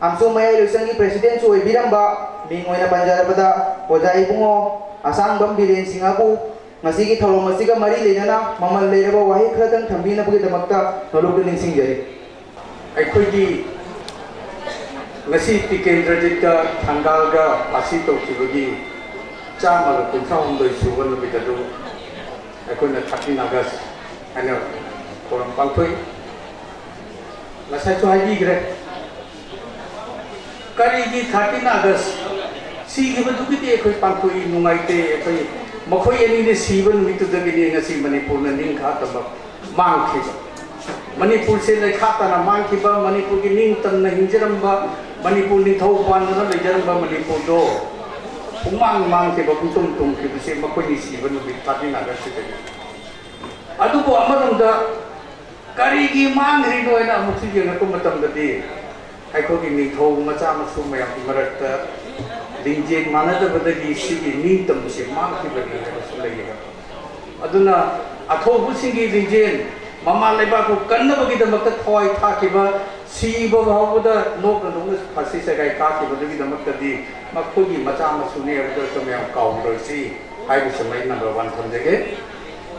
आमसो मयाई लुसंगी president सु ओइबिरंबा Ming ओइना पंजारबदा ओजा Ibungo असांगबम villain सिंगाबु ngasi thorong ngasi ka mari lenana mamal leiraba wahi khratang thambina bugi damakta nolok ningsing jari aikoi gi ngasi tikendradit ka thangal ga pasi to kibagi chama ga kunthau hondoi suban bi dadu aikoi na 13 August ana koram pangthoi nasai to haji gre kari gi 13 August si gi badu gi te aikoi pangthoi nungai te aikoi मखोई एनी ने सीवन Mitu दगिने ngasi Manipur न निंग खाता ब मांग खिबा मणिपुर से ले खाता ना मांग खिबा मणिपुर की निंग तन न हिंजरम ब मणिपुर नि थौ पान न लेजरम ब मणिपुर दो उमांग मांग के ब कुतुम तुम के से मखोई नि सीवन बि ताति ना गसे के अदु को अमरम द करी की मांग रि नो ना मुछि जे न को मतम ददि आइखो की नि थौ मचा मसु मया मरत लिंजेन मानदबदगी सिगी नीतम से मांगि बगी हसु लेगा अदुना अथोबु सिंगी लिंजेन ममा लेबा को कन्नबगी दमक थोय थाकिबा सीबा भावदा नोक नोंग फासी सगाय काकी बदगी दमक दी मखोगी मचा मसुने अबद तमे काउंटरसी हाइबु समय नंबर 1 थमजेगे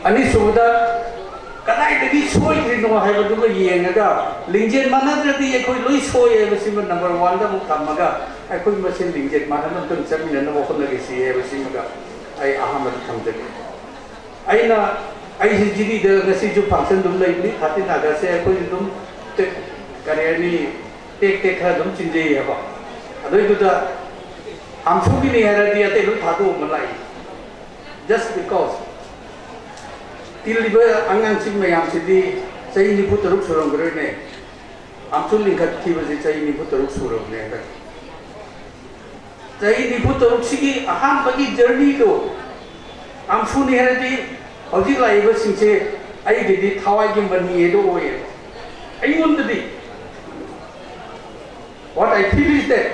अनि सुबदा कदाई दगी सोय नो हाइबदु येंगदा लिंजेन मानद्रदी एखोय लोई सोय एबसिम नंबर 1 दा मुक थमगा अखोई मसिन लिंजेट मानन तुम चमिन न वखन लगे सी एबसिमगा आई अहमद थमजेगे आइना आई जिदी the ngasi ju function dum leibni 13 August se अखोई dum te करेनी टेक टेक खा dum चिनजे हबा अदोय दुदा आमसुगी नि हेरदी अते लु थादो मलाई just because तिलिबे अंगांग सिम मयाम सिदी सही निपु तरुक सुरंग गरे आमसु लिंखत थिबजे सही निपु तरुक सुरंग ने सही निपु तरुक सिगी अहाम बगी जर्नी दो आमसु नि हेरदी हौजि लाइबे सिंसे आई दिदि थावाय गिम बनी एदो ओये आई मुंददी what I feel is that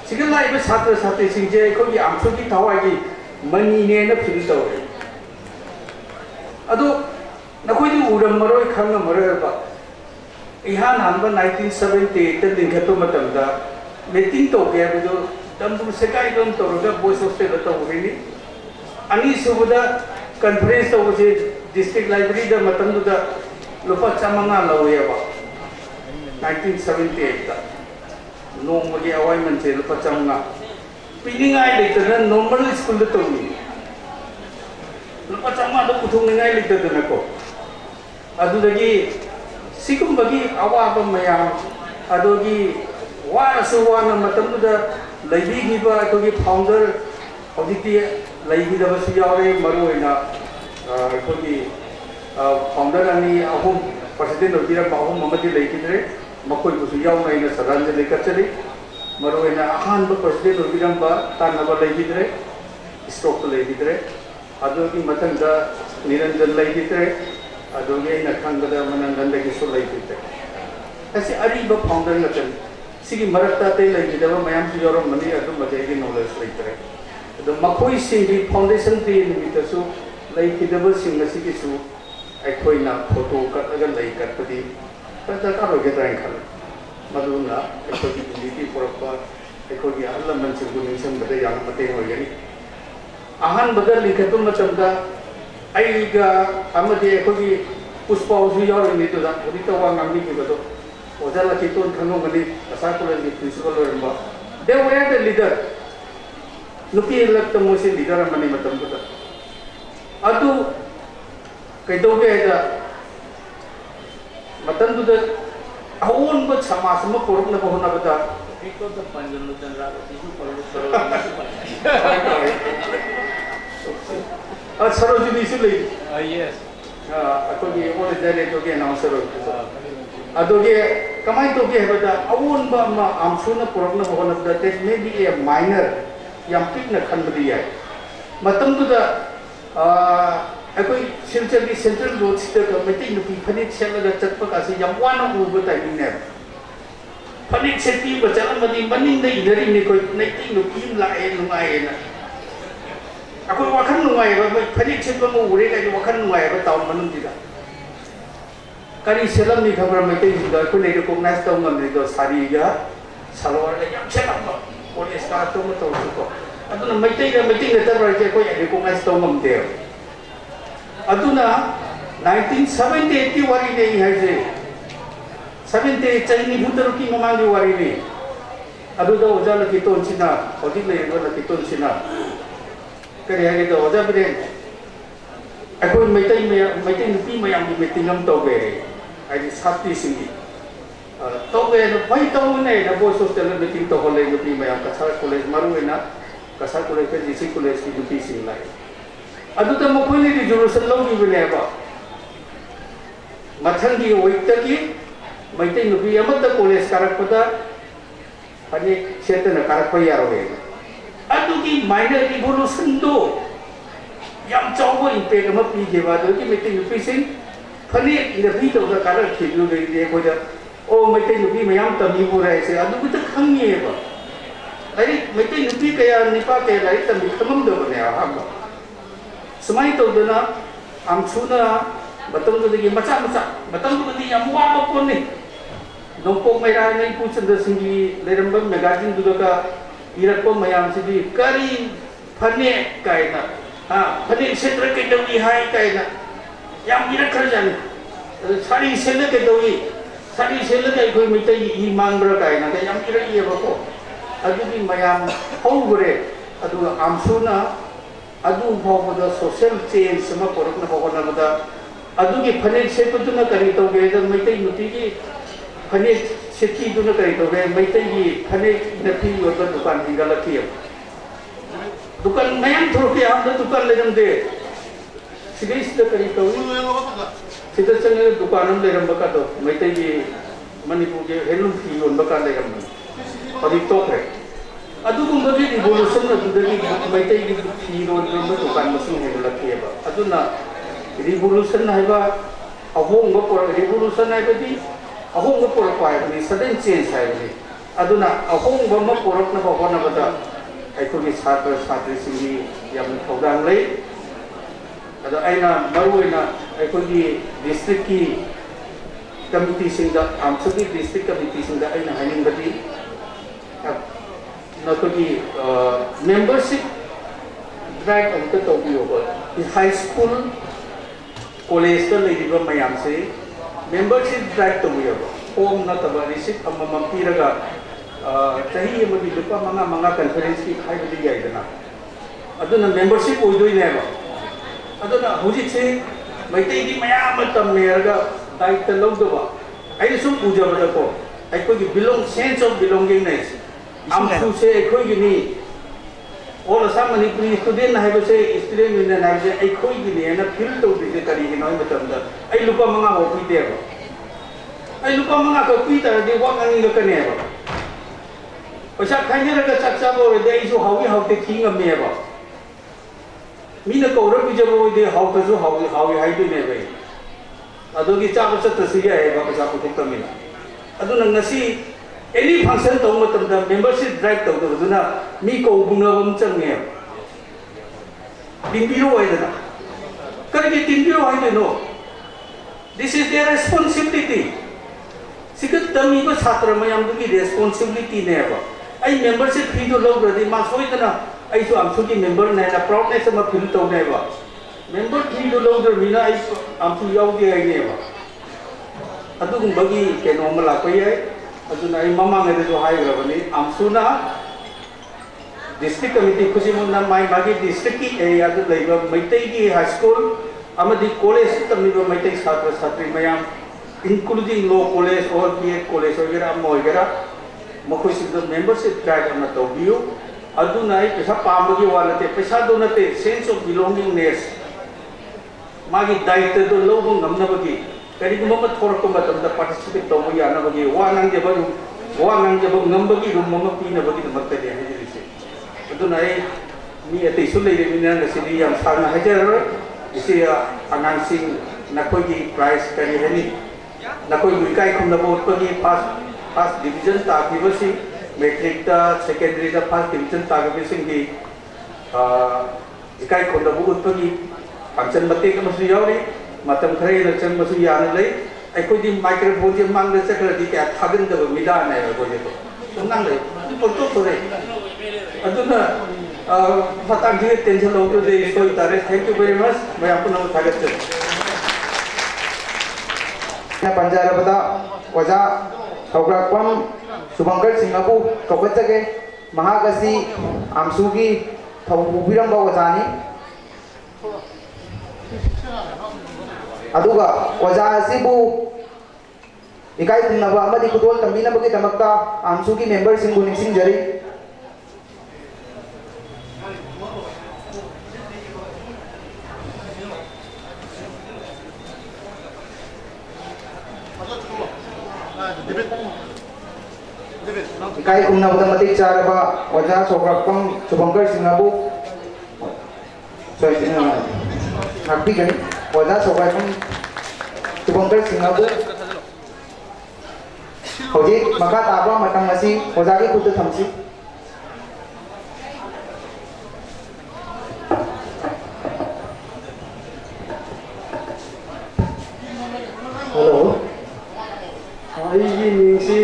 सिगल लाइबे छात्र छात्री सिंसे खोगी आमसु की थावाय की मनी ने न फील तोरे अदो नखोई उरम मरोय खंग मरोयबा इहान हानबा 1978 त लिंखतो मतमदा मीटिंग तो के बदो तंबु सेकाई दम तोरगा वॉइस ऑफ स्टेट तो होनी अनि सुबदा कॉन्फ्रेंस तो जे डिस्ट्रिक्ट लाइब्रेरी द मतमदा लुपा चामंगा लवयबा 1978 ता नोमगे अवाई मनसे लुपा चामंगा पिनिंग आई लेटर नॉर्मल स्कूल द तोनी लुपा चामा दो पुथुंगै लेटर दनको अदुदगी सिकुंबगी अवाब मया अदोगी वारसु वाना मतमदा लैबिगिबा अखोगी फाउंडर हौजिति लैबिदबसु यावरे मरुइना अखोगी फाउंडर अनि अहुम प्रेसिडेंट ओबिरा बाहुम ममदि लैकिद्रे मखोई बुसु यावनाइना सदांज लेकचरि मरुइना अहान ब प्रेसिडेंट ओबिरंबा तानबा लैबिद्रे स्ट्रोक लैबिद्रे अदोगी मतंदा निरंजन लैबिद्रे अदोगे न खंगदा मनंदगी सु लैबिद्रे ऐसे अरीब फाउंडर नचन सिगी मरक्ता ते लैबिदबा मयाम सु योरम मनी अदु मजेगी नॉलेज लैतरे अदो मखोई सिंगी फाउंडेशन ते निमितसु लैकिदबा सिंग सिगिसु अखोइना फोटो कटगा लै कटपदि तता कारोगे ताइन खल मदुना अखोगी यूनिटी पुरपा अखोगी अहल मनसिं गुनिसन बदे याम मते होयनि आहान बदल लिखतो मतमदा आइगा अमदे अखोगी पुष्पाउसु योरनि तो दा ओदितो वांगामनि किबदो ओजाला कितोन खनो गनि असा कॉलेज की प्रिंसिपल ओरबा दे वे आर द लीडर नुपी इलेक्ट मोसे लीडर मनी मतम को अदु कैदोगे दा मतन दुद अहोन ब समाज म कोरक न बहोना बता बिको द पंजन चंद्रा तिसु परो सरोजिनी सु ले यस अकोगी ओले दरे तो के अनाउंसर अदोगे कमाई तो के हेबदा अवोन बा मा आमसुना पुरकना बहोना द टेक मे बी ए माइनर याम पिकना खनबदी याय मतम दुदा अकोई सिलचर की सेंट्रल रोड सिट का मीटिंग नुपी फनिक सेलगा चटपा कासी याम वाना उबो टाइमिंग ने फनिक सेटी बचल मदी बनिंग दे इधरी ने कोई नेटिंग नुपी लाए नुंगाए ना अकोई वखन नुंगाए बा फनिक सेट बा उरे का वखन नुंगाए बा टाउन मनन दिदा करी सेलम नि खबर में ते जिदा को ने रिकॉग्नाइज तो ngam ri do sari ga salwar ga yam chelamba college ka to mo to ko aduna maitai na tabra je ko recognize to ngam de aduna 1978 ki wari ne hai je 70 chaini bhutar ki mamang ki wari ne adu da oja la kiton china odi le go la kiton china kare ha ge da oja bire akoi maitai nupi mayam ki meeting am to be ai di sati singi to be no bai to ne na bo social meeting to hole nupi mayam kasar college maru ena kasar college ke jisi college ki nupi sing lai adu ta mo khoi ni resolution lo gi bene ba mathang gi week ta ki maitai nupi amata college karak pada pani chetana karak pa yaro ge adu ki minor revolution do yam chawbo impact ama pi ge ba do ki meeting nupi sing phani ina bi to da karak khilu ge de ko da o meeting nupi mayam tami bu rai se adu bi ta khang ye ba ai meeting nupi kaya nipa ke lai tam thamam do ne ha ba samai to da na am chuna batam do ge macha batam do ni yam wa ba ko ni nongpok mai ra nei pu chandra singi leram ba magazine du ka irak ko mayam si di kari phane kai na phane kshetra ke dawi hai kai na yam irak khar jan sari sel ke dawi sari sel ke koi mitai I mang bra kai na yam irak ye ba ko adu di mayam hau gore adu amsuna adu bhaw da social change sama porok na bhaw na da adu ki phane se tu na kari to ge da mitai nuti ki phane सेठी दुना करी तो वे मैतई की फने नफी और दुकान की गलत है दुकान नयन थोड़ के हम दुकान ले जमदे सीधे सीधे करी तो सीधे चंगे दुकान हम ले जम बका तो मैतई की मणिपुर के हेलुम फी और बका ले जम और एक टॉप है अदुगुम बगी रिवॉल्यूशन ना दुदगी मैतई की फी और दुकान मसूम है गलत है बा अदुना रिवॉल्यूशन है बा अहोंग बपर रिवॉल्यूशन है बदी ahong mo porok pa ni sudden change hai ni aduna ahong mo mo porok na ba na ba ai ko ni chhatra chhatri singi yam thogdang lei ado aina maruina ai ko ni district ki committee sing da amsagi district committee sing da aina haning bati na ko ni membership drive on the tokyo ba high school college to lei ba mayam se membership drive to we form na taba receipt amma mampiraga chahi amagi lupa manga conference ki khai bidi gai dana aduna membership oidoi ne ba aduna hoji che maitai di maya tam meraga daita logdo ba ai sum puja ba ko ai ko gi belong sense of belongingness am su se ko gi ni all asam manipuri student na hai se student min na hai ai khoi gi ne na feel to bi kari gi noi matam da ai lupa manga ho pi de ba ai lupa manga ko pi ta de wa ngang ga ne ba pasha khanya ra ga chak cha bo de ai su hawi haw te thi ngam ne ba mi na ko ra bi ja bo de haw ta su hawi hai bi ne ba adu gi cha ba cha ta si ya ba pasha ko thuk ta mi na adu na ngasi any function to matam da membership drive to do na mi ko bunga bam chang ne biro ai da kar ki biro ai no this is their responsibility sikat tami ba chhatra mayam du ki responsibility ne ba ai membership fee do log radi ma soi da na ai so am su ki member ne na proudness ma feel to ne ba member fee do log der mina ai am su yaw de ai ne ba adu gung bagi ke no ma la ko ye aduna ai mama ngai do hai grabani amsuna district committee khusimuna mai bagi district ki area du leiba maitai ki high school amadi college tamiba maitai chhatra chhatri mayam including law college or BEd college wagera moigera makhoi sig membership drive na to biu aduna ai pesa pambagi walate pesa do na te sense of belongingness magi daita do lobong ngamna bagi kari ko mama thor ko matam da participate to ya na bagi wa nang je ba ngam bagi rum mama pi na bagi mak te ha ji se adu nai mi ate su le mi na se ri yam sa na hajar isi anang sing na ko gi prize kari hani na ko gi kai khum na bo ko gi first division ta ki basi matric ta secondary ta first division ta ki sing gi kai khum na bo ko gi function mate ka masu yauri matam khare na chang masu ya na lai ai ko di microphone je mang na chakra di ka thagan da mi da na ko je to nang le por to tore aduna fatang ji tension lo to de so tare thank you very much मैं आपको नमस्कार स्वागत पंजारबदा वजा कौग्रापम सुबंकर सिंह को कौगचगे महागसी आमसुगी थौबुबिरंबा वजानी अदुगा वजा असिबु इकाई खुनबा अमदि खुदोल तंबिनबगी दमक्ता आमसुगी member Singh Nising जरी इकाई खुनबदा मतिक चारबा वजा सोग्रापम सुबंकर सिंहबु गनी वजा सोग्रापम सुबंकर सिंहबु होजी मका ताबा मतंग असी वजागी खुद थमसी हेलो आई नीसी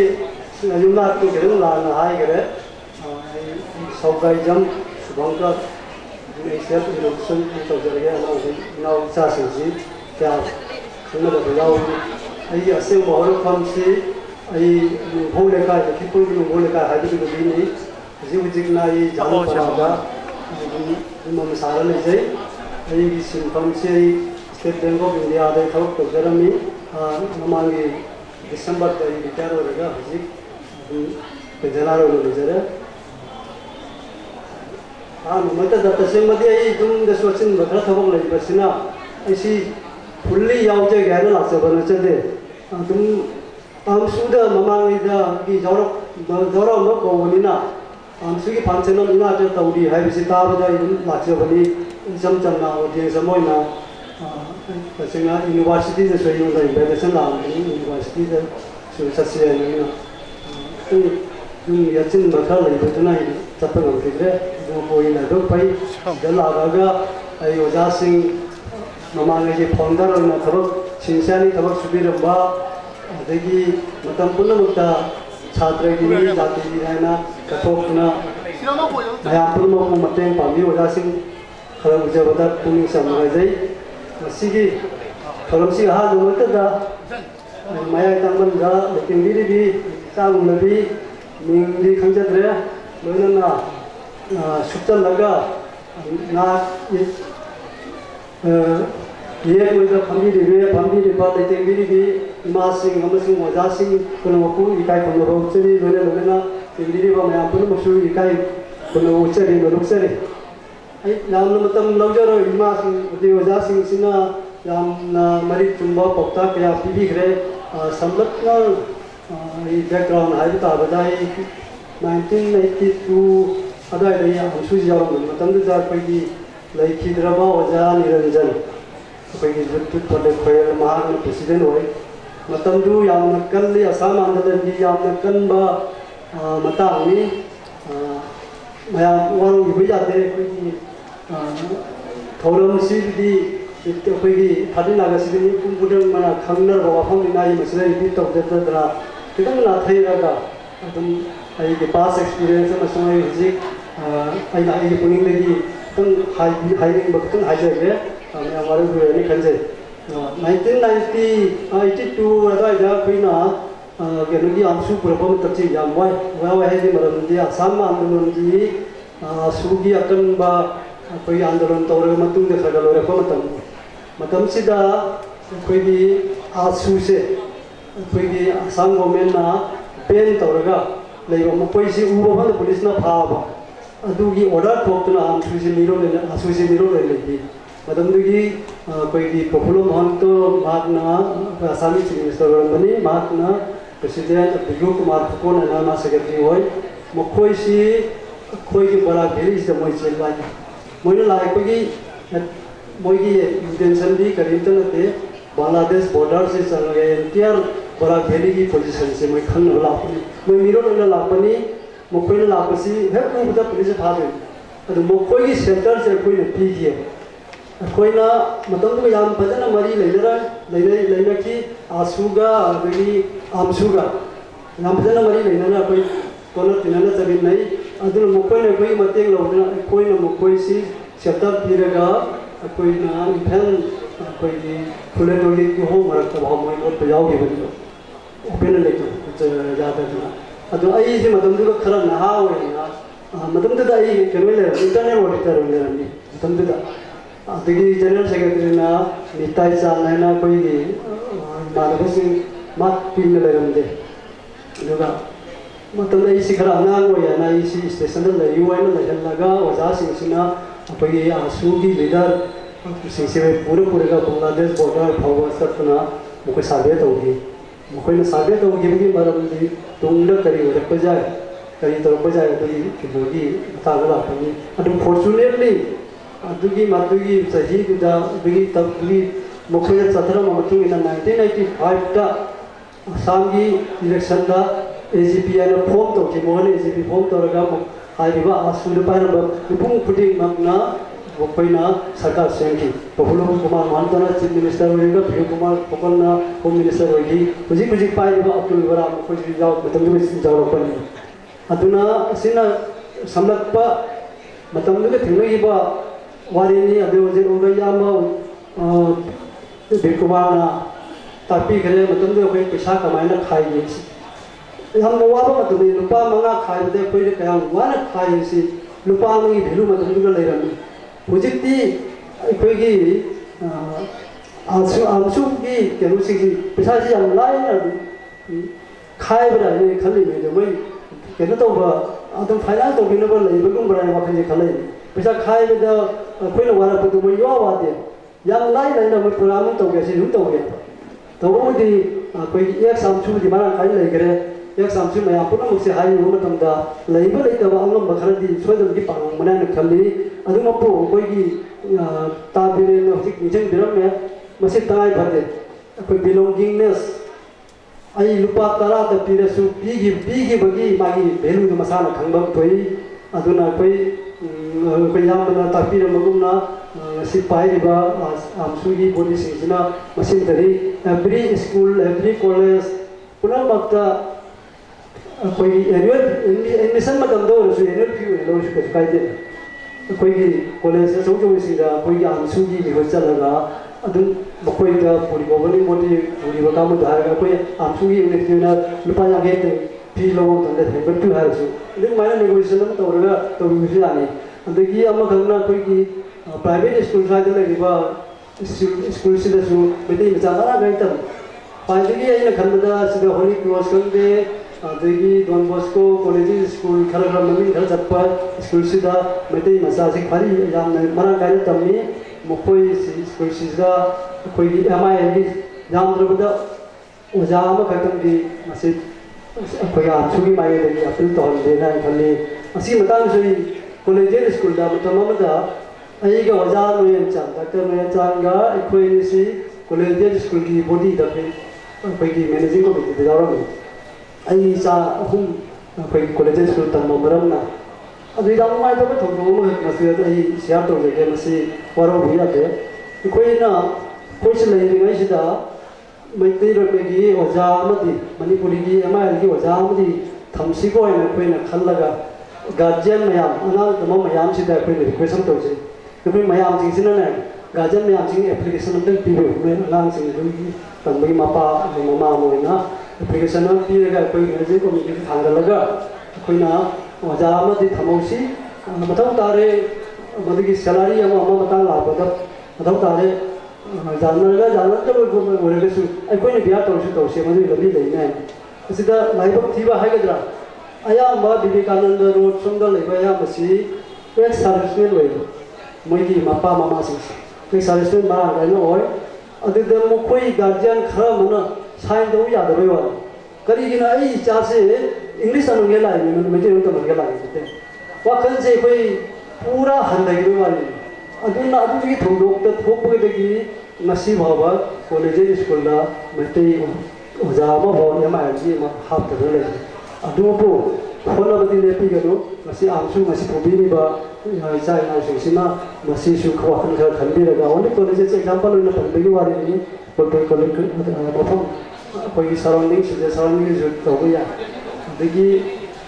युना तो गेल लाना हाय गरे सौगाई जम सुबंकर सेल्फ इलेक्शन तो जरिए नाउ सासिंसी क्या खनद बजाव आई असे मोहर फमसी आई भोले का खिपुल भोले का हादी को बिनी जिवजिकना आई जानो परागा मम सारा ले जाई आई सिंफमसी स्टेट बैंक ऑफ इंडिया दे थोक तो जरमी ममांगी दिसंबर तरी रिटायर होगा हजी पेंशनर होने जरे मत दत्तसे मध्य आई तुम दसवचिन बखरा थबक लई बसिना ऐसी फुल्ली यावजे गैर लासे बन चदे तुम आमसुद ममांगीदा की जौरा म कोवनिना आमसुगी फांचनम इना त तौरी हाइबिसि ताबदा लाचे बनी जम जमना ओदियंस मोइना तसेंगा यूनिवर्सिटी द सोयु द इन्विटेशन ला यूनिवर्सिटी द सुससिया निना यचिन बखरा लैबतुना चप्पल गमखिद्रे जो कोइना दो पै दलागागा आई ओजासिंग ममांगे फाउंडर ओइना थबक सिनसानी थबक सुबिरबा अदगी मतम पुनमुक्ता छात्रगी जाति हाइना कथोकना मया पुनमको मतें पाबी ओजासिंग खरम जबदा पुनि समराजै मसिगी खरमसि हा दुमतदा मया तंबनगा लेकिन भी चांगलबी मिंगदी खंजद्रे लोनना सुतलगा ना ये कोई फंदी रे बात लेते भी इमासिंग हमसिंग वजासिंग कोनमकु इकाई कोनरो चरी लोने लोना तिंदिरी बा मया पुन मसु इकाई कोनो चरी लोरुक्सरी आई नाम मतम लौजरो इमासिंग दे वजासिंग सिना यामना मरि चुंबा पक्ता कया पीबी ग्रे समलतना बैकग्राउंड है ताबदाई 1992 अदाई हमसु जावम मतम दा कोई लैखिद्रबा वजा निरंजन कोई जुट पले खोयल महान प्रेसिडेंट होय मतम दु यामना कल्ली असम आंदोलन की यामना कनबा मतांगनी मया वरु इबि जाते कोई थौरम सिदी कोई थादिन लागासिनि कुंबुदं मना खंनर बाफम नाय मसले इबि तौदतरा किदं नाथैरागा अदम आई के पास एक्सपीरियंस मसमय हिजिक आई ना आई पुनिंग लगी तुम हाइरिंग बक्तन हाइजगे मैं हमारे गुरु खंजे 1982 अदाइदा खैना गेनुगी आमसु प्रबम तची यामवाय वाय हेदि मरमदि आसाम आंदोलन की सुगी अकनबा कोई आंदोलन तौर मतुंग दे खगलोरे मतम सिदा कोई आसु से कोई आसाम गवर्नमेंट ना पेन तौरगा लेबो मकोइसि उबो पुलिस ना फाबा अदुगी ऑर्डर थोक्तना आमसुसि निरो ले आसुसि निरो ले मदमदुगी कोई पपुलो महंतो मागना आसामी चीफ मिनिस्टर बनी मागना प्रेसिडेंट बिजू कुमार फुकोन नामा सेक्रेटरी होय मखोइसि खोइगी बड़ा भेली से मोइ चेलाई मोइना लाइ कोगी मोइगी इंटेंशन भी करिंतन ते बांग्लादेश बॉर्डर से चलगे एंटियर बड़ा भेली की पोजीशन से मोइ खन लापनी मोइ निरो ले लापनी मखोइना लापसी हेक उबदा पुलिस फाबे अदु मखोइगी सेंटर से कोइ पीगिए कोइना मतम याम फजना मरी लेना की आसुगा अदगी आमसुगा याम फजना मरी लेना कोई tona tinana chaminai aduna mokoi koi mateng lawna koi na mokoi si setup piraga koi na imphal koi ni fuletoli ki ho marak ta bhamoi ko payau ge bani open le to jada duna adu ai ji madam du khara na ha we na madam da ai kenwele internet auditor le ni madam da adigi general secretary na nitai cha na koi ni manabasi mat pin le ramde duga मतलब इसी खरा नांग वो या ना इसी station में लगी हुआ है ना लजन लगा वजह से इसना अपने ये आंसू की लीडर सिंसे में पूरे का बांग्लादेश बॉर्डर भाव सर ना मुझे साबित होगी मुझे ना साबित होगी कि मरम दी तुंगल करी उधर पर जाए तो ये किलोगी तागला अपनी अदुम फॉर्चूनेटली अदुगी मातुगी सही दुदा अदुगी तबली मुझे सत्रह ममतुगी ना 1995 का आसाम की इलेक्शन का AGP ana form to ki mohon AGP form to raga haiba asul pa na pung pudi magna bokoina sarkar sengi populo kumar mantana chief minister hoiga bhiu kumar pokalna home minister hoigi kuji pai ba atul bara ko ji jaw matam du jaw pani aduna sina samlakpa matam du thingi ba warini adu je oga yama bhiu kumar na tapi kare matam du koi paisa kamaina khai ni हम वाबा मतलब लुपा मंगा खाई बदे कोई ने कहा वाना खाई सी लुपा मंगी भेलू मतलब दुगा ले रही मुझे कोई की आंसू की केनु सी पैसा से हम लाए ना खाई बड़ा ये खाली में जो वही केनु तो बा आदम फाइनेंस तो बिना बल ले बगुम बड़ा वाखन जे खाले पैसा खाई बदा कोई ने वाला पतु में यो वादे yang lain lain nama peramu tahu gak sih lu tahu ya tahu di कोई एक सामसु di mana खाई ले करे एक सामसु में आप ना मुझसे हाई हो मतलब दा लेबर ले तब अंगम बखरा दी स्वयं की पांग मना न खाली अदुम अपो कोई की ताबिरे में उसी निजन बिरम में मसे ताई भरते कोई belongingness आई लुपा तारा द पीरसु पीगी बगी मागी भेलु द मसाला खंबक थोई अदुना कोई याम बना तापीर मगुमना सिपाही रिबा आमसुगी बॉडी सिंजना मशीन तरी एवरी स्कूल एवरी कॉलेज पुनः मक्ता कोई एनुअल एडमिशन मतलब दो रसु एनुअल फी लो शुक कायदे कोई कॉलेज से सोचो सिदा कोई आमसुगी लिहो चलगा अदुम मकोई का पूरी गोबनी मोटी पूरी बकाम धारगा कोई आमसुगी यूनिवर्सिटी लुपा यागे फी लो तंदे हेबटु हारसु इदि माइना नेगोशिएशन तौरगा तौबिसु जानी अंदगी अमा खंगना कोई की प्राइवेट स्कूल साइड लेबा स्कूल सिदसु बेदि मचाना गैतम पाइदगी आइना खनदा सिदा होली क्रॉस कंदे अदगी डॉन बॉस्को कॉलेज स्कूल खरखर ममिन खर चप्पा स्कूल सिदा बेदि मसासि खाली याम मरा गाय तमनी मकोई स्कूल सिदा कोई एमआई की याम द्रबदा ओजा अमा खतम की मसिद कोई आमसुगी माइदगी अपील तो देना खली असि मतान सही कॉलेज स्कूल दा मतमदा आइगा ओजा नोयन चांग डॉक्टर नोयन चांगा इक्वेनिसी कॉलेज स्कूल की बॉडी दा पे की मैनेजिंग कमिटी दा जावरा आई चा हम पे कॉलेज स्कूल तम मरमना अभी दा माइ दा थोदो म मसे आई शेयर तो जे मसे वरो बिया दे इक्वेना कोइस लेरिंग सिदा मैत्री रोमेगी ओजा मदी मणिपुरी की एमआईएल की ओजा मदी थमसिको है कोइना खल्लगा गार्जियन मयाम अनाल तम मयाम सिदा कोइ रिक्वेस्ट तोजे कोइ मयाम जिसिना ने गार्जियन मयाम सिंग एप्लीकेशन नंबर पीबे में अनाल सिंग दुगी तंबई मापा ममा मोइना एप्लीकेशन नंबर पीरेगा कोइ मैनेजिंग कमिटी थांगलगा कोइना ओजा मदी थमौसी मथौ तारे मदगी सैलरी अमा मता लाबदा मथौ तारे जानरगा जानत ओरेगसु अखोइन बिया तौसे मदु लबी लेने सिदा लाइबक थीबा हाइगद्रा अयाबा विवेकानंद रोड सोंदा लेबा यामसी एक सर्विसमेन वे मोइगी मापा मामा सिंग एक सर्विसमेन मा गाइनो ओय अदिद मोखोई गार्जियन खरा मना साइन दो यादबे वा करिगिना आई चासे इंग्लिश अनगे लाई मन मेजे तो मनगे लाई ते वाखन से कोई पूरा हंदगी वाली अदुना अदुगी थोडोक त थोपगदगी नसी भावा कॉलेज स्कूल दा मते ओजा मा भव एमआईएल मा हाप त ले अदुबो होनबदि लेपिगनो मसी आमसु मसी पोबिनिबा चाइ ना सिंसिना मसी सु खवाखन खर खनबिरगा ओनली कॉलेज एग्जांपल ओइना पनबगी वारी नि कोइ कॉलेज मफम कोइ सराउंडिंग से सराउंडिंग जो तोबया दगी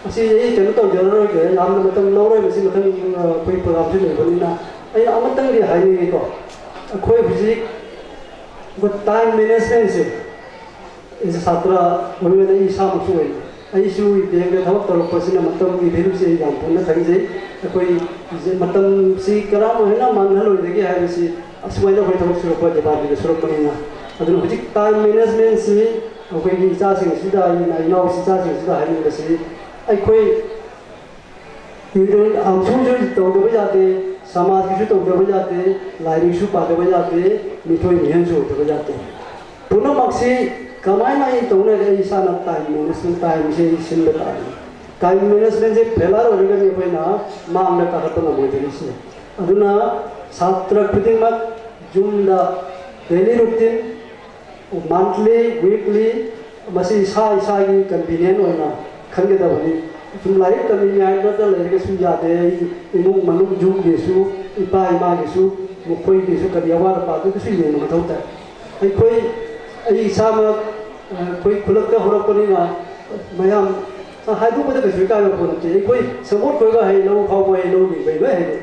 ꯑꯁꯤ ꯑꯩ ꯀꯩꯅꯣ ꯇꯧꯖꯔꯔꯣꯏꯒꯦ ꯌꯥꯝꯅ ꯃꯇꯝ ꯂꯧꯔꯣꯏ ꯃꯁꯤ ꯃꯊꯪ ꯑꯩꯈꯣꯏ ꯄ꯭ꯔꯣꯒ꯭ꯔꯥꯝꯁꯤ ꯂꯩꯕꯅꯤꯅ ꯑꯩꯅ ꯑꯃꯇꯪꯗꯤ ꯍꯥꯏꯅꯤꯡꯉꯤꯀꯣ ꯑꯩꯈꯣꯏ ꯍꯧꯖꯤꯛ ꯇꯥꯏꯝ ꯃꯦꯅꯦꯖꯃꯦꯟꯁꯦ ꯑꯩꯁꯦ ꯁꯥꯇ꯭ꯔ ꯑꯣꯏꯕꯅ ꯑꯩ ꯏꯁꯥꯃꯛꯁꯨ ꯑꯣꯏ ꯑꯩꯁꯨ ꯕꯦꯡꯛꯗ ꯊꯕꯛ ꯇꯧꯔꯛꯄꯁꯤꯅ ꯃꯇꯝꯒꯤ ꯚꯦꯂꯨꯁꯦ ꯌꯥꯝ ꯐꯖꯅ ꯈꯪꯖꯩ ꯑꯩꯈꯣꯏ ꯃꯇꯝꯁꯤ ꯀꯔꯝꯍꯥꯏꯅ ꯃꯥꯡꯍꯜꯂꯣꯏꯗꯒꯦ ꯍꯥꯏꯕꯁꯤ ꯑꯁꯨꯃꯥꯏꯅ ꯑꯩꯈꯣꯏ ꯊꯕꯛ ꯁꯨꯔꯛꯄ ꯗꯤꯄꯥꯔꯠꯃꯦꯟꯗ ꯁꯨꯔꯛꯄꯅꯤꯅ ꯑꯗꯨꯅ ꯍꯧꯖꯤꯛ ꯇꯥꯏꯝ ꯃꯦꯅꯦꯖꯃꯦꯟꯁꯤ ꯑꯩꯈꯣꯏꯒꯤ ꯏꯆꯥꯁꯤꯡꯁꯤꯗ ꯑꯩꯅ ꯏꯅꯥꯎꯁꯤ ꯏꯆꯥꯁꯤꯡꯁꯤꯗ ꯍꯥꯏꯅꯤꯡꯕꯁꯤ ꯑꯩꯈꯣꯏ ꯑꯃꯁꯨꯡꯁꯨ ꯇꯧꯗꯕ ꯌꯥꯗꯦ ꯁꯃꯥꯖꯀꯤꯁꯨ ꯇꯧꯗꯕ ꯌꯥꯗꯦ ꯂꯥꯏꯔꯤꯛꯁꯨ ꯄꯥꯗꯕ ꯌꯥꯗꯦ ꯃꯤꯊꯣꯏ ꯃꯤꯍꯦꯟꯁꯨ ꯑꯣꯏꯗꯕ ꯌꯥꯗꯦ ꯄꯨꯝꯅꯃꯛꯁꯤ ꯀꯃꯥꯏꯅ ꯑꯩ ꯇꯧꯅꯒꯦ ꯑꯩ ꯏꯁꯥꯅ ꯇꯥꯏꯝ ꯃꯦꯅꯦꯖꯃꯦꯟ ꯇꯥꯏꯝꯁꯦ ꯑꯩ ꯁꯤꯟꯕ ꯇꯥꯔꯦ ꯇꯥꯏꯝ ꯃꯦꯅꯦꯖꯃꯦꯟꯁꯦ ꯐꯦꯂꯔ ꯑꯣꯏꯔꯒꯗꯤ ꯑꯩꯈꯣꯏꯅ ꯃꯥꯡꯗ ꯀꯥꯈꯠꯄ ꯉꯝꯃꯣꯏꯗꯣꯏꯁꯦ ꯑꯗꯨꯅ ꯁꯥꯇ꯭ꯔ ꯈꯨꯗꯤꯡꯃꯛ ꯌꯨꯝꯗ ꯗꯦꯂꯤ ꯔꯨꯇꯤꯟ ꯃꯟꯊꯂꯤ ꯋꯤꯛꯂꯤ ꯃꯁꯤ ꯏꯁꯥ ꯏꯁꯥꯒꯤ ꯀꯟꯚꯤꯅꯤꯌꯦꯟ ꯑꯣꯏꯅ ꯈꯟꯒꯗꯕꯅꯤ ꯁꯨꯝ ꯂꯥꯏꯔꯤꯛ ꯇꯝꯃꯤꯉꯩꯗ ꯂꯩꯔꯒꯁꯨ ꯌꯥꯗꯦ ꯏꯃꯨꯡ ꯃꯅꯨꯡ ꯌꯨꯝꯒꯤꯁꯨ ꯏꯄꯥ ꯏꯃꯥꯒꯤꯁꯨ ꯃꯈꯣꯏꯒꯤꯁꯨ ꯀꯔꯤ ꯑꯋꯥꯠ ꯑꯄꯥ ꯑꯗꯨꯒꯤꯁꯨ ꯌꯦꯡꯕ ꯃꯊꯧ ꯇꯥꯏ ꯑꯩ ꯏꯁꯥꯃꯛ ꯑꯩꯈꯣꯏ ꯈꯨꯜꯂꯛꯇ ꯍꯧꯔꯛꯄꯅꯤꯅ ꯃꯌꯥꯝ ꯍꯥꯏꯗꯣꯛꯄꯗ ꯀꯩꯁꯨ ꯀꯥꯏꯕ ꯄꯣꯠ ꯅꯠꯇꯦ ꯑꯩꯈꯣꯏ ꯁꯦꯕꯣꯠ ꯈꯣꯏꯕ ꯍꯩ ꯂꯧ ꯈꯥꯎꯕ ꯍꯩ ꯂꯧ ꯂꯤꯡꯕ ꯂꯣꯏ ꯍꯩ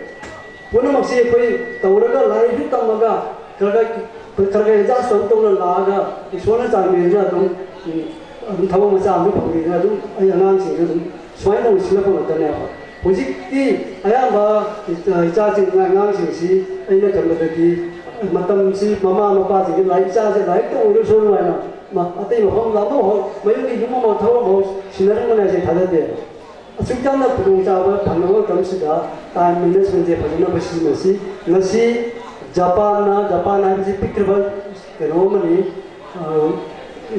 ꯄꯨꯝꯅꯃꯛꯁꯤ ꯑꯩꯈoi ꯇꯧꯔꯒ ꯂꯥꯏꯔꯤꯛꯁꯨ ꯇꯝꯃꯒ ꯈꯔ ꯑꯦꯗꯖꯁ ꯇꯧꯅ ꯂꯥꯛꯑꯒ ꯏꯁꯣꯔꯅ ꯆꯥꯟꯕꯤꯗꯨꯅ ꯑꯗꯨꯝ ꯊꯕꯛ ꯃꯆꯥ ꯑꯃ ꯐꯪꯕꯤꯗꯨꯅ ꯑꯗꯨꯝ ꯑꯩ ꯑꯉꯥꯡꯁꯤꯡꯁꯨ ꯑꯗꯨꯝ ꯁꯨꯃꯥꯏꯅ ꯇꯧꯅ ꯁꯤꯜꯂꯛꯄ ꯉꯥꯛꯇꯅꯦꯕ ꯍꯧꯖꯤꯛꯇꯤ ꯑꯌꯥꯝꯕ ꯏꯆꯥꯁꯤꯡ ꯑꯉꯥꯡꯁꯤꯡꯁꯤ ꯑꯩꯅ ꯈꯟꯕꯗꯗꯤ ꯃꯇꯝꯁꯤ ꯃꯃꯥ ꯃꯄꯥꯁꯤꯡꯒꯤ ꯂꯥꯏꯔꯤꯛ ꯏꯆꯥꯁꯦ ꯂꯥꯏꯔꯤꯛꯇ ꯑꯣꯏꯔꯁꯨ ꯍꯥꯏꯅ ꯑꯇꯩ ꯃꯐꯝ ꯑꯃꯐꯥꯎ ꯃꯌꯨꯝꯒꯤ ꯌꯨꯝ ꯑꯃ ꯊꯕꯛ ꯑꯃꯐꯥꯎ ꯁꯤꯟꯅꯔꯝꯒꯅꯤ ꯍꯥꯏꯁꯦ ꯊꯥꯖꯗꯦ ꯑꯁꯨꯛ ꯌꯥꯝꯅ ꯈꯨꯗꯣꯡꯆꯥꯕ ꯐꯪꯂꯕ ꯃꯇꯝꯁꯤꯗ ꯇꯥꯏꯝ ꯃꯦꯅꯦꯖꯃꯦꯟꯁꯦ ꯐꯖꯅ ꯁꯤꯖꯤꯟꯅꯁꯤ ꯉꯁꯤ ꯖꯄꯥꯟ ꯍꯥꯏꯕꯁꯤ ꯄꯤꯛꯈ꯭ꯔꯕ ꯀꯩꯅꯣ ꯑꯃꯅꯤ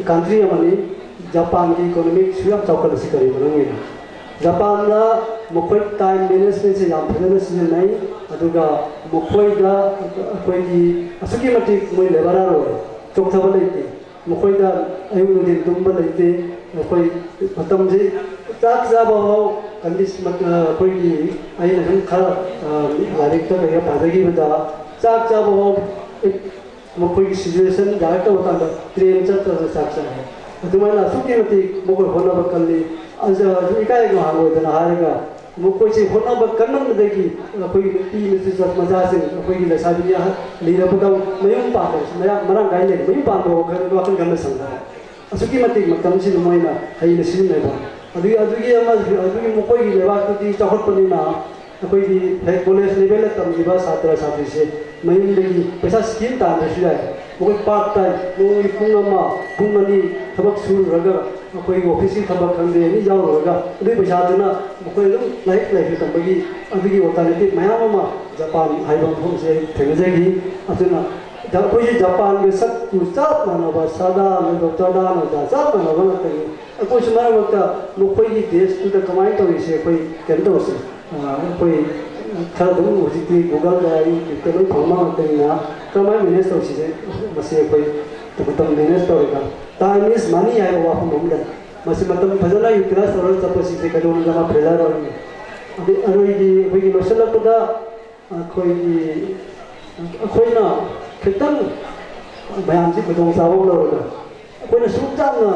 ꯀꯟꯇ꯭ꯔꯤ ꯑꯃꯅꯤ ꯖꯄꯥꯟꯒꯤ ꯏꯀꯣꯅꯣꯃꯤꯛꯁꯨ ꯌꯥꯝ ꯆꯥꯎꯈꯠꯂꯁꯤ ꯀꯔꯤ ꯃꯔꯝꯒꯤꯅꯣ ꯖꯄꯥꯟꯗ ꯃꯈꯣꯏ ꯇꯥꯏꯝ ꯃꯦꯅꯦꯖꯃꯦꯟꯁꯦ ꯌꯥꯝ ꯐꯖꯅ ꯁꯤꯖꯤꯟꯅꯩ ꯑꯗꯨꯒ ꯃꯈꯣꯏꯗ ꯑꯩꯈꯣꯏꯒꯤ ꯑꯁꯨꯛꯀꯤ ꯃꯇꯤꯛ ꯃꯣꯏ ꯂꯦꯕꯔꯔꯣꯏ ꯆꯣꯛꯊꯕ ꯂꯩꯇꯦ ꯃꯈꯣꯏꯗ ꯑꯌꯨꯛ ꯅꯨꯡꯊꯤꯟ ꯇꯨꯝꯕ ꯂꯩꯇꯦ ꯑꯩꯈꯣꯏ ꯃꯇꯝꯁꯤ ꯆꯥꯛ ꯆꯥꯕ ꯐꯥꯎ ꯑꯩꯈꯣꯏꯒꯤ ꯑꯩꯅ ꯁꯨꯝ ꯈꯔ ꯂꯥꯏꯔꯤꯛꯇ ꯀꯩꯀꯥ ꯄꯥꯖꯈꯤꯕꯗ ꯆꯥꯛ ꯆꯥꯕ ꯐꯥꯎ ꯃꯈꯣꯏꯒꯤ ꯁꯤꯆꯨꯋꯦꯁꯟ ꯗꯥꯏꯔꯦꯛ ꯇꯧꯕ ꯀꯥꯟꯗ ꯇ꯭ꯔꯦꯟ ꯆꯠꯇ꯭ꯔꯒ ꯆꯥꯛ ꯆꯥꯏ ꯑꯗꯨꯃꯥꯏꯅ ꯑꯁꯨꯛꯀꯤ ꯃꯇꯤꯛ ꯃꯈꯣꯏ ꯍꯣꯠꯅꯕ ꯀꯜꯂꯤ ꯏꯀꯥꯏ ꯍꯥꯡꯉꯣꯏꯗꯅ ꯍꯥꯏꯔꯒ ꯃꯈꯣꯏꯁꯤ ꯍꯣꯠꯅꯕ ꯀꯟꯃꯟꯕꯗꯒꯤ ꯑꯩꯈꯣꯏꯒꯤ ꯅꯨꯄꯤ ꯃꯆꯥꯁꯤꯡ ꯑꯩꯈꯣꯏꯒꯤ ꯂꯩꯁꯥꯕꯤ ꯂꯤꯔꯕꯗ ꯃꯌꯨꯝ ꯄꯥꯟꯕꯁꯤ ꯃꯔꯥꯡ ꯀꯥꯏ ꯂꯩ ꯃꯌꯨꯝ ꯄꯥꯟꯕ ꯋꯥꯈꯜ ꯈꯟꯕ ꯁꯪꯗꯔꯦ ꯑꯁꯨꯛꯀꯤ ꯃꯇꯤꯛ ꯃꯇꯝꯁꯤꯗ ꯃꯣꯏꯅ ꯍꯩꯅ ꯁꯤꯖꯤꯟꯅꯕ ꯑꯗꯨꯒꯤ ꯃꯈꯣꯏꯒꯤ ꯂꯩꯕꯥꯛꯇꯨꯗꯤ ꯆꯥꯎꯈꯠꯄꯅꯤꯅ ꯑꯩꯈꯣꯏꯒꯤ ꯀꯣꯂꯦꯖ ꯂꯦꯚꯦꯜꯗ ꯇꯝꯈꯤꯕ ꯁꯥꯇ꯭ꯔ ꯁꯥꯇ꯭ꯔꯤꯁꯦ ꯃꯌꯨꯝꯗꯒꯤ ꯄꯩꯁꯥ ꯁ꯭ꯀꯤꯝ ꯇꯥꯟꯕꯁꯨ ꯌꯥꯏ ꯃꯈꯣꯏ ꯄꯥꯔꯠ ꯇꯥꯏꯝ ꯅꯣꯡꯃꯒꯤ ꯄꯨꯡ ꯑꯃ ꯄꯨꯡ ꯑꯅꯤ ꯊꯕꯛ ꯁꯨꯔꯨꯔꯒ ꯑꯩꯈꯣꯏꯒꯤ ꯑꯣꯐꯤꯁꯀꯤ ꯊꯕꯛ ꯈꯪꯗꯦ ꯑꯅꯤ ꯌꯥꯎꯔꯨꯔꯒ ꯑꯗꯨꯒꯤ ꯄꯩꯁꯥꯗꯨꯅ ꯃꯈꯣꯏ ꯑꯗꯨꯝ ꯂꯥꯏꯔꯤꯛ ꯂꯥꯏꯁꯨ ꯇꯝꯕꯒꯤ ꯑꯗꯨꯒꯤ ꯑꯣꯜꯇꯔꯅꯦꯇꯤꯚ ꯃꯌꯥꯝ ꯑꯃ ꯖꯄꯥꯟ ꯍꯥꯏꯕ ꯃꯐꯝꯁꯦ ꯑꯩ ꯊꯦꯡꯅꯖꯈꯤ ꯑꯗꯨꯅ ꯑꯩꯈꯣꯏꯁꯤ ꯖꯄꯥꯟꯒꯤ ꯁꯛꯇꯨ ꯆꯞ ꯃꯥꯟꯅꯕ ꯁꯥꯗꯥꯅ ꯗꯣꯛꯇꯔꯗꯥꯅ ꯆꯞ ꯃꯥꯟꯅꯕ ꯉꯥꯛꯇꯅꯤ ꯑꯩꯈꯣꯏꯁꯨ ꯃꯔꯛ ꯃꯔꯛꯇ ꯃꯈꯣꯏꯒꯤ ꯗꯦꯁꯇꯨꯗ ꯀꯃꯥꯏꯅ ꯇꯧꯔꯤꯁꯦ ꯑꯩꯈꯣꯏ ꯀꯩꯅꯣ ꯇꯧꯔꯁꯤ ꯑꯩꯈꯣꯏ ꯈꯔ ꯑꯗꯨꯝ ꯍꯧꯖꯤꯛꯇꯤ ꯒꯨꯒꯜꯗ ꯌꯨꯇ꯭ꯌꯨꯕꯇ ꯂꯣꯏ ꯐꯪꯕ ꯉꯥꯛꯇꯅꯤꯅ ꯀꯃꯥꯏꯅ ꯃꯦꯅꯦꯖ ꯇꯧꯁꯤꯁꯦ ꯃꯁꯤ ꯑꯩꯈꯣꯏ ꯃꯇꯝ ꯃꯦꯅꯦꯖ ꯇꯧꯔꯒ ꯇꯥꯏꯝ ꯏꯁ ꯃꯅꯤ ꯍꯥꯏꯕ ꯋꯥꯐꯝ ꯑꯃ ꯂꯩ ꯃꯁꯤ ꯃꯇꯝ ꯐꯖꯅ ꯌꯨꯇꯤꯂꯥꯏꯖ ꯇꯧꯔꯒ ꯆꯠꯄꯁꯤꯁꯦ ꯀꯩꯗꯧꯅꯨꯡꯗ ꯑꯃ ꯐꯦꯂꯔ ꯑꯣꯏꯅꯤ ꯑꯩꯈꯣꯏꯒꯤ ꯂꯣꯏꯁꯤꯜꯂꯛꯄꯗ ꯑꯩꯈꯣꯏꯅ खितंग मयाम से खुदों सावों लोगों कोई न सूझता ना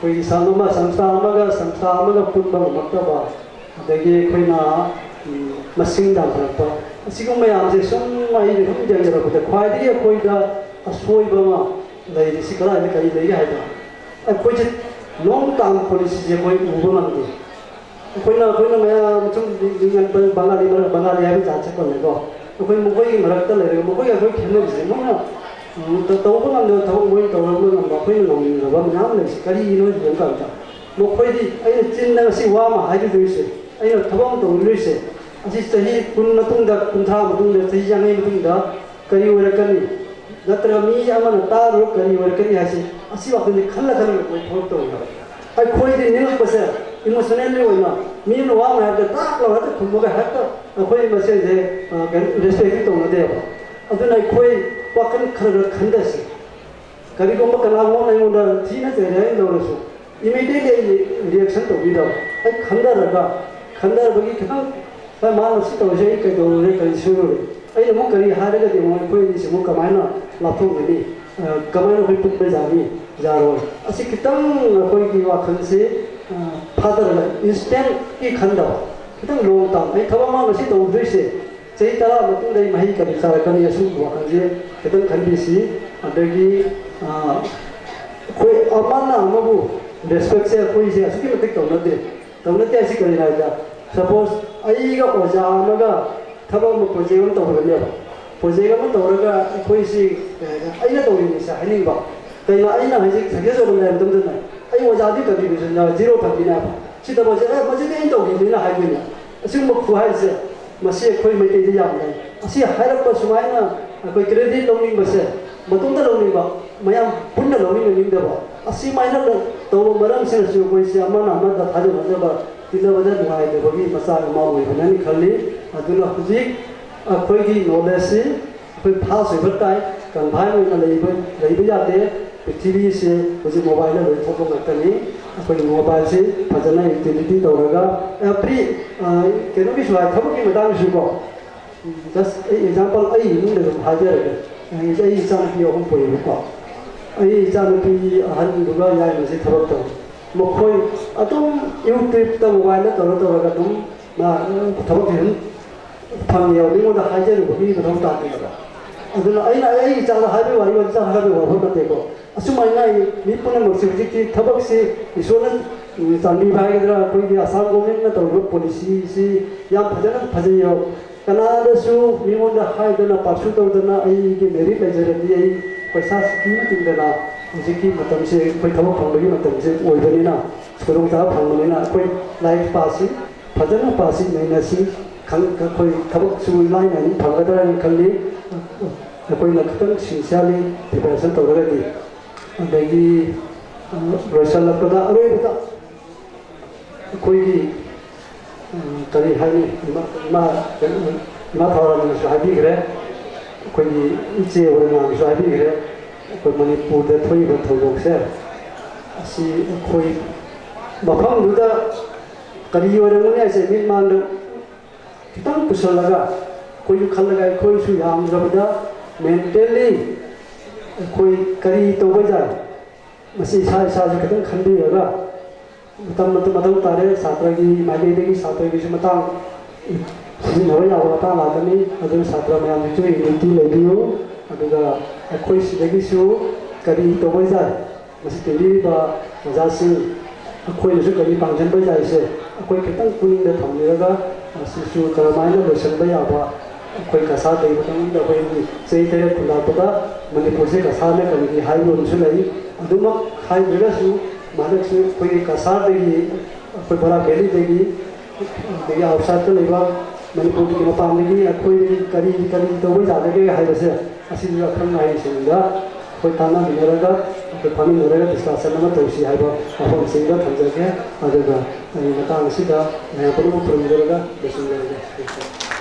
कोई सामना संस्था पुनः मक्तबा देखिए कोई ना मसिंग डाल रखता इसी को मयाम से सुन माही हम जंगल रखते ख्वाहिदी है कोई का असोई बमा नहीं जिसी कला है कहीं नहीं है ना कोई जो लॉन्ग टर्म पॉलिसी जो कोई उबन आती कोई ना मयाम चुम जिंगन बंगाली है भी जांच कर लेगा कोई मुकोई मरकता लेगा मुकोई अगर खेलने जिसे ना तौबन अंदर तौ कोई तौबन अंदर कोई लोग रबम नाम ले करी इनो जिंगन करता मुकोई दी अये चिन्ना सी वामा हाइड दुइसे अये थबम तो दुइसे असी सही कुन मतुंग दा कुंथा मतुंग दा सही जाने मतुंग दा करी वरकनी नत्र मी अमन तारो करी वरकनी हासे असी वाकनी खल्ला कोई थोक तो ना कोई दी निल बसे इमोशनली होना मी नो वामा है ताक लो है खुमगा है तो कोई मसे जे रेस्पेक्ट तो न देबा अदुना कोई वाकन खर खंदसी करी को कला मो नहीं उंदा थीना तेरे लोरसु इमीडिएटली रिएक्शन तो बिदा आई खंदर बगी खन पर मान से तो जे के दो रे कई सुरो आई मो करी हारे के मो कोई से मो कमाइना लाथो गनी कमाइना कोई पुत पे जानी जारो असि कितंग कोई की वाकन से फादर इंस्टेंट की खंडव खितंग लोंग ताम आई थबा मा मसी तौद्रिसे चही तरा मतुंग दai mahi kari sarakani asu wakanje khitang khanbisi adagi koi amana amabu respect se koi se asu ki matik taunate asi kari raja suppose ai ga oja amaga thaba mu project tawrane project ma tawraga koi si ai na tawri sa haning ba kaina ai na haji thage so na dum dum ai oja di contribution na zero thakina si da ba se ma ji ai tawri na haini asu mu khu hai se masih koi mai te jam dai asi harap pa sumaina koi credit loaning base matung da loaning ba mayam punna loaning ning da ba asi maina to maram se su koi se amana amma da thaju na ba tila wada duai de bagi masa ma oi banani khalli aduna hujik koi gi knowledge se koi pass oi batai kan bhai mai na lei ba ya de पृथ्वी से मुझे mobile में लोग photo करते नहीं अपने mobile से फजना activity तौरगा every केनो भी सुधार थबो की मदान सुको जस्ट एग्जांपल आई नु ले हाजर है आई जान की हम पोई को आई जान की हन दुगा याय में से थबो तो मखोई अतुम यूट्यूब त मोबाइल तौरगा तुम ना थबो की फम याव नि मोदा हाजर को भी मदम ता के aduna ai cha la habi wari wa cha habi wa phot te ko asumai nai mi puna mo sik ti thabak si isona tandi bhai gedra koi gi asam government na to policy si ya phajana phajayo kana da su mi mon da hai da na pasu to da na ai ge meri le jara di ai paisa scheme tin da na jiki matam se koi thabak phang gi matam se oi bani na sorong ta phang ni na koi life passing phajana passing mai na si khang koi thabak su lai na ni phang da ni khalli कोई लखतंग सिंचाली preparation तो रही अभी रोशन लगता अरे बता कोई तरी है नहीं इमा थोड़ा में शादी करे कोई इचे और नाम शादी करे कोई मणिपुर दे थोड़ी बहुत थोड़ा से ऐसी कोई मफम दूधा करी और मुझे ऐसे मिल मान लो कितना कुशल लगा कोई खल लगा कोई सु याम रबदा मेंटली कोई करी तो बजाय मसी सा सा से खतम खंडी होगा मतम तारे छात्र की माइले देगी छात्र की मतम सिनहर याव ता लादनी अदु छात्र मयाम जो यूनिटी लेबियो अदुगा कोई सिदगी सु करी तो बजाय मसी तेली बा मजासी कोई सु करी पांजन बजाय से कोई खतम कुनिंग दे थमनेगा सिसु करमाइना लोसन बयाबा कोई कसा दे बताऊं तो कोई सही तरह खुला पता मणिपुर से कसा में कभी हाई लोन से नहीं अदुमा हाई जगह से मानक से कोई कसा देगी कोई बड़ा वैली देगी अवसर तो लेवा मणिपुर की मपान देगी कोई करी तो वही ज़्यादा के हाई जैसे असी जो अखंड हाई सिंगा कोई ताना बिगड़ेगा कोई पानी बिगड़ेगा डिस्कशन में तो उसी हाई बा अपन सिंगा थम जाके अदुगा ये मतान सीधा यहाँ पर वो प्रोग्राम करेगा बेसिंगा